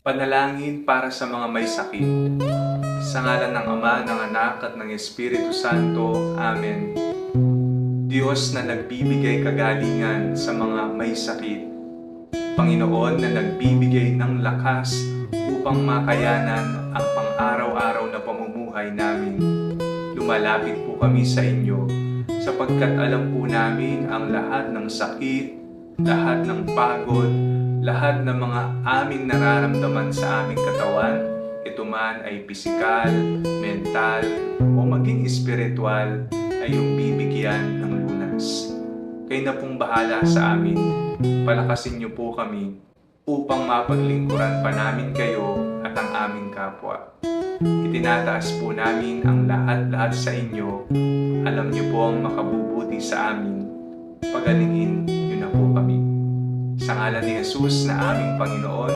Panalangin para sa mga may sakit. Sa ngalan ng Ama, ng Anak at ng Espiritu Santo. Amen. Diyos na nagbibigay kagalingan sa mga may sakit. Panginoon na nagbibigay ng lakas upang makayanan ang pang-araw-araw na pamumuhay namin. Lumalapit po kami sa inyo sapagkat alam po namin ang lahat ng sakit, lahat ng pagod, lahat ng mga aming nararamdaman sa aming katawan, ito man ay pisikal, mental, o maging espiritual, ay yung bibigyan ng lunas. Kayo na pong bahala sa amin. Palakasin niyo po kami upang mapaglingkuran pa namin kayo at ang aming kapwa. Itinataas po namin ang lahat-lahat sa inyo. Alam niyo po ang makabubuti sa amin. Pagalingin niyo na po kami. Sa ngalan ni Jesus na aming Panginoon,